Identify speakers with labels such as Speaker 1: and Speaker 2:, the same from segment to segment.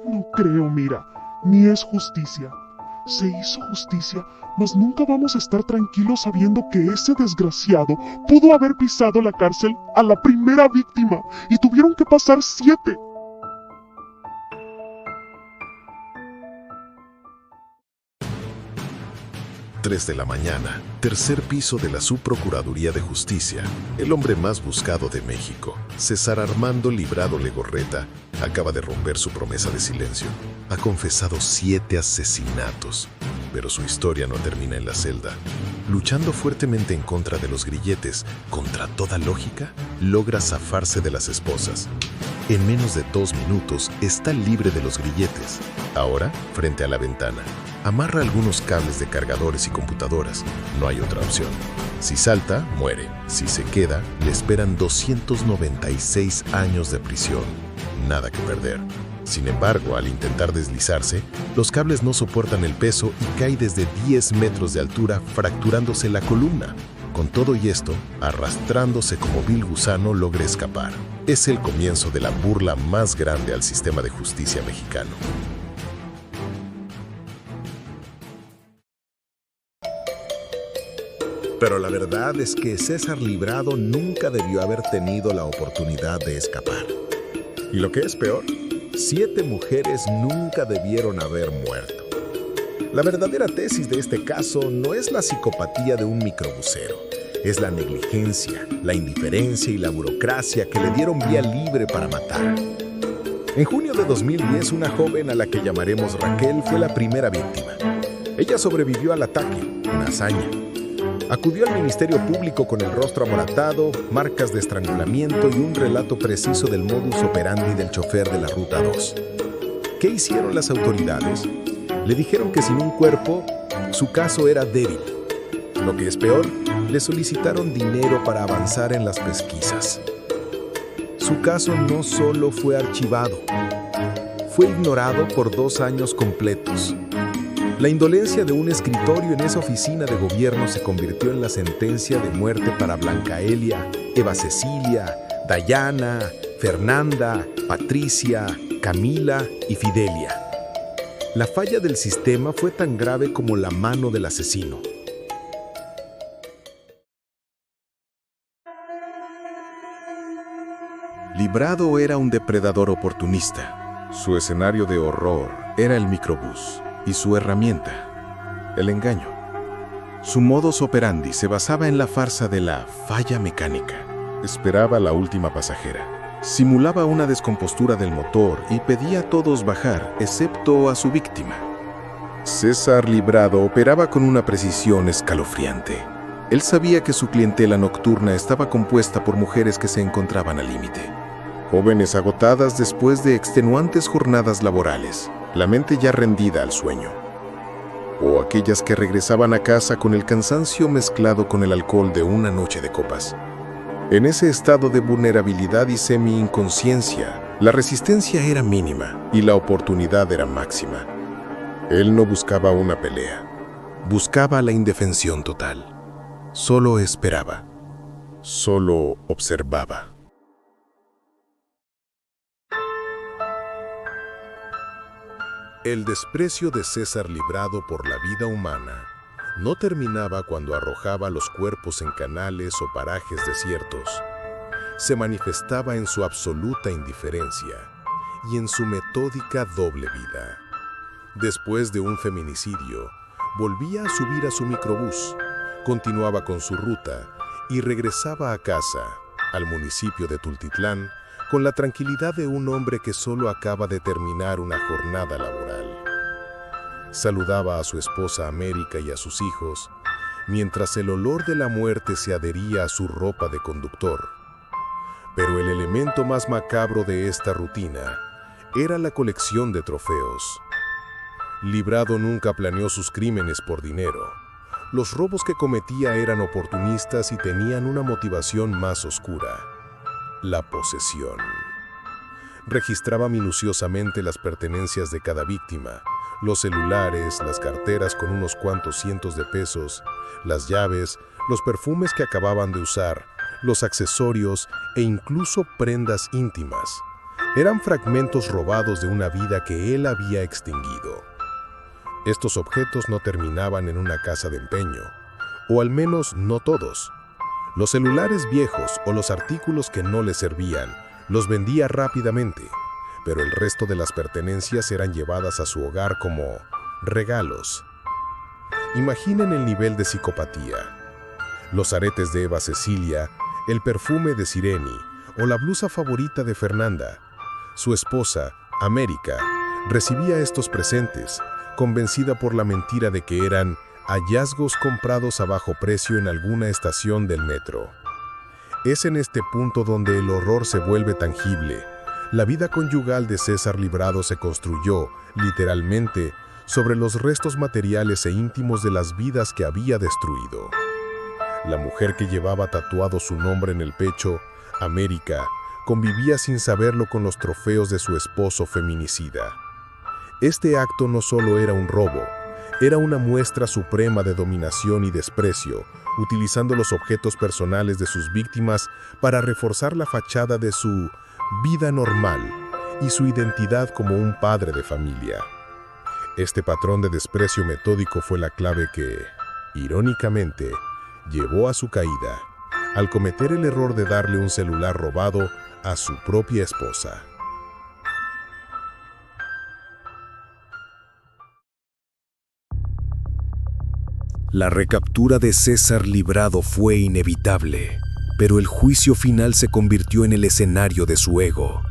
Speaker 1: No creo, mira, ni es justicia. Se hizo justicia, mas nunca vamos a estar tranquilos sabiendo que ese desgraciado pudo haber pisado la cárcel a la primera víctima y tuvieron que pasar 7.
Speaker 2: 3 de la mañana, tercer piso de la Subprocuraduría de Justicia. El hombre más buscado de México, César Armando Librado Legorreta, acaba de romper su promesa de silencio. Ha confesado 7 asesinatos, pero su historia no termina en la celda. Luchando fuertemente en contra de los grilletes, contra toda lógica, logra zafarse de las esposas. En menos de 2 minutos está libre de los grilletes. Ahora, frente a la ventana, amarra algunos cables de cargadores y computadoras. No hay otra opción. Si salta, muere. Si se queda, le esperan 296 años de prisión. Nada que perder. Sin embargo, al intentar deslizarse, los cables no soportan el peso y cae desde 10 metros de altura, fracturándose la columna. Con todo y esto, arrastrándose como vil gusano, logra escapar. Es el comienzo de la burla más grande al sistema de justicia mexicano.
Speaker 3: Pero la verdad es que César Librado nunca debió haber tenido la oportunidad de escapar. Y lo que es peor, 7 mujeres nunca debieron haber muerto. La verdadera tesis de este caso no es la psicopatía de un microbusero, es la negligencia, la indiferencia y la burocracia que le dieron vía libre para matar. En junio de 2010, una joven a la que llamaremos Raquel fue la primera víctima. Ella sobrevivió al ataque, una hazaña. Acudió al Ministerio Público con el rostro amoratado, marcas de estrangulamiento y un relato preciso del modus operandi del chofer de la Ruta 2. ¿Qué hicieron las autoridades? Le dijeron que sin un cuerpo, su caso era débil. Lo que es peor, le solicitaron dinero para avanzar en las pesquisas. Su caso no solo fue archivado, fue ignorado por 2 años completos. La indolencia de un escritorio en esa oficina de gobierno se convirtió en la sentencia de muerte para Blanca Elia, Eva Cecilia, Dayana, Fernanda, Patricia, Camila y Fidelia. La falla del sistema fue tan grave como la mano del asesino.
Speaker 2: Librado era un depredador oportunista. Su escenario de horror era el microbús y su herramienta, el engaño. Su modus operandi se basaba en la farsa de la falla mecánica. Esperaba a la última pasajera, simulaba una descompostura del motor y pedía a todos bajar, excepto a su víctima. César Librado operaba con una precisión escalofriante. Él sabía que su clientela nocturna estaba compuesta por mujeres que se encontraban al límite. Jóvenes agotadas después de extenuantes jornadas laborales, la mente ya rendida al sueño. O aquellas que regresaban a casa con el cansancio mezclado con el alcohol de una noche de copas. En ese estado de vulnerabilidad y semi-inconsciencia, la resistencia era mínima y la oportunidad era máxima. Él no buscaba una pelea, buscaba la indefensión total. Solo esperaba, solo observaba. El desprecio de César Librado por la vida humana no terminaba cuando arrojaba los cuerpos en canales o parajes desiertos. Se manifestaba en su absoluta indiferencia y en su metódica doble vida. Después de un feminicidio, volvía a subir a su microbús, continuaba con su ruta y regresaba a casa, al municipio de Tultitlán, con la tranquilidad de un hombre que solo acaba de terminar una jornada laboral. Saludaba a su esposa América y a sus hijos, mientras el olor de la muerte se adhería a su ropa de conductor. Pero el elemento más macabro de esta rutina era la colección de trofeos. Librado nunca planeó sus crímenes por dinero. Los robos que cometía eran oportunistas y tenían una motivación más oscura: la posesión. Registraba minuciosamente las pertenencias de cada víctima, los celulares, las carteras con unos cuantos cientos de pesos, las llaves, los perfumes que acababan de usar, los accesorios e incluso prendas íntimas. Eran fragmentos robados de una vida que él había extinguido. Estos objetos no terminaban en una casa de empeño, o al menos no todos. Los celulares viejos o los artículos que no le servían los vendía rápidamente, pero el resto de las pertenencias eran llevadas a su hogar como regalos. Imaginen el nivel de psicopatía. Los aretes de Eva Cecilia, el perfume de Sireni o la blusa favorita de Fernanda. Su esposa, América, recibía estos presentes, convencida por la mentira de que eran hallazgos comprados a bajo precio en alguna estación del metro. Es en este punto donde el horror se vuelve tangible. La vida conyugal de César Librado se construyó, literalmente, sobre los restos materiales e íntimos de las vidas que había destruido. La mujer que llevaba tatuado su nombre en el pecho, América, convivía sin saberlo con los trofeos de su esposo feminicida. Este acto no solo era un robo, era una muestra suprema de dominación y desprecio, utilizando los objetos personales de sus víctimas para reforzar la fachada de su vida normal y su identidad como un padre de familia. Este patrón de desprecio metódico fue la clave que, irónicamente, llevó a su caída, al cometer el error de darle un celular robado a su propia esposa.
Speaker 4: La recaptura de César Librado fue inevitable, pero el juicio final se convirtió en el escenario de su ego.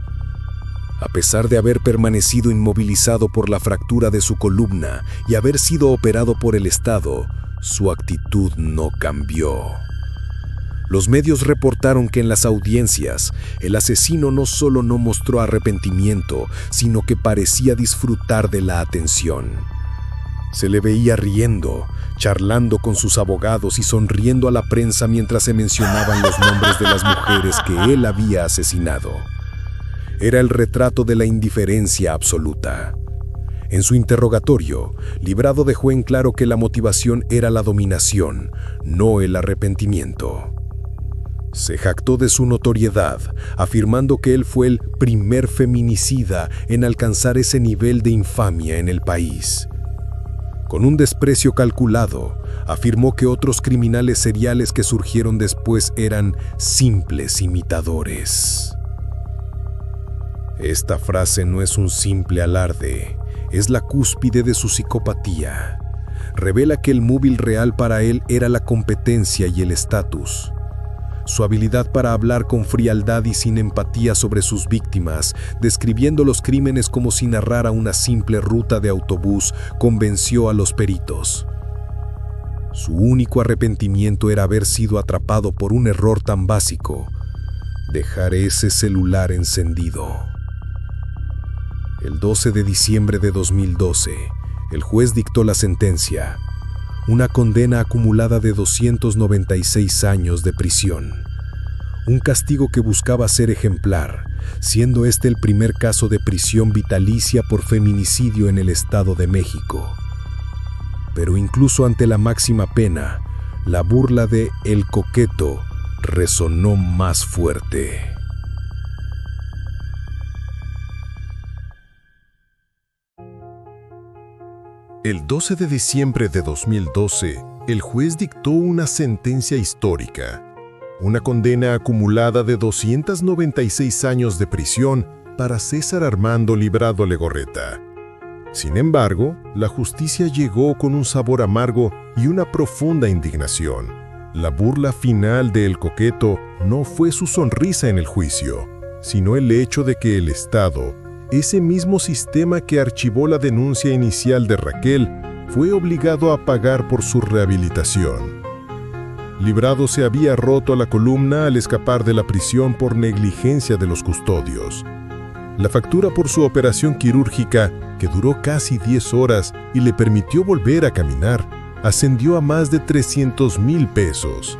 Speaker 4: A pesar de haber permanecido inmovilizado por la fractura de su columna y haber sido operado por el Estado, su actitud no cambió. Los medios reportaron que en las audiencias, el asesino no solo no mostró arrepentimiento, sino que parecía disfrutar de la atención. Se le veía riendo, charlando con sus abogados y sonriendo a la prensa mientras se mencionaban los nombres de las mujeres que él había asesinado. Era el retrato de la indiferencia absoluta. En su interrogatorio, Librado dejó en claro que la motivación era la dominación, no el arrepentimiento. Se jactó de su notoriedad, afirmando que él fue el primer feminicida en alcanzar ese nivel de infamia en el país. Con un desprecio calculado, afirmó que otros criminales seriales que surgieron después eran simples imitadores. Esta frase no es un simple alarde, es la cúspide de su psicopatía. Revela que el móvil real para él era la competencia y el estatus. Su habilidad para hablar con frialdad y sin empatía sobre sus víctimas, describiendo los crímenes como si narrara una simple ruta de autobús, convenció a los peritos. Su único arrepentimiento era haber sido atrapado por un error tan básico: dejar ese celular encendido. El 12 de diciembre de 2012, el juez dictó la sentencia. Una condena acumulada de 296 años de prisión. Un castigo que buscaba ser ejemplar, siendo este el primer caso de prisión vitalicia por feminicidio en el Estado de México. Pero incluso ante la máxima pena, la burla de El Coqueto resonó más fuerte.
Speaker 2: El 12 de diciembre de 2012, el juez dictó una sentencia histórica, una condena acumulada de 296 años de prisión para César Armando Librado Legorreta. Sin embargo, la justicia llegó con un sabor amargo y una profunda indignación. La burla final de El Coqueto no fue su sonrisa en el juicio, sino el hecho de que el Estado, ese mismo sistema que archivó la denuncia inicial de Raquel, fue obligado a pagar por su rehabilitación. Librado se había roto la columna al escapar de la prisión por negligencia de los custodios. La factura por su operación quirúrgica, que duró casi 10 horas y le permitió volver a caminar, ascendió a más de 300,000 pesos.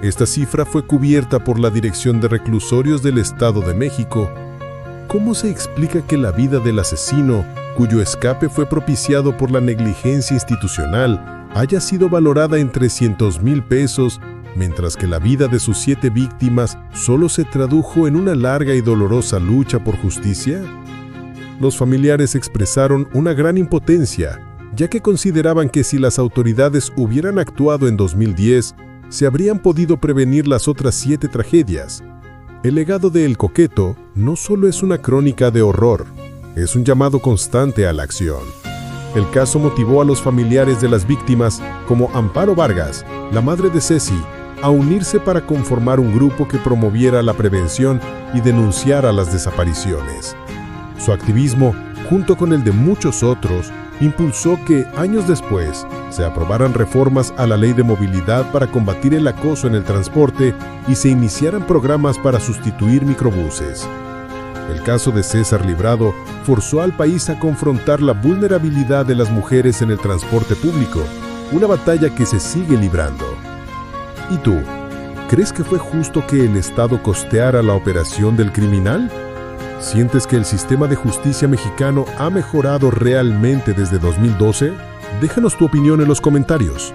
Speaker 2: Esta cifra fue cubierta por la Dirección de Reclusorios del Estado de México. ¿Cómo se explica que la vida del asesino, cuyo escape fue propiciado por la negligencia institucional, haya sido valorada en 300,000 pesos mientras que la vida de sus 7 víctimas solo se tradujo en una larga y dolorosa lucha por justicia? Los familiares expresaron una gran impotencia, ya que consideraban que si las autoridades hubieran actuado en 2010, se habrían podido prevenir las otras 7 tragedias. El legado de El Coqueto no solo es una crónica de horror, es un llamado constante a la acción. El caso motivó a los familiares de las víctimas, como Amparo Vargas, la madre de Ceci, a unirse para conformar un grupo que promoviera la prevención y denunciara las desapariciones. Su activismo, junto con el de muchos otros, impulsó que, años después, se aprobaran reformas a la Ley de Movilidad para combatir el acoso en el transporte y se iniciaran programas para sustituir microbuses. El caso de César Librado forzó al país a confrontar la vulnerabilidad de las mujeres en el transporte público, una batalla que se sigue librando. ¿Y tú? ¿Crees que fue justo que el Estado costeara la operación del criminal? ¿Sientes que el sistema de justicia mexicano ha mejorado realmente desde 2012? Déjanos tu opinión en los comentarios.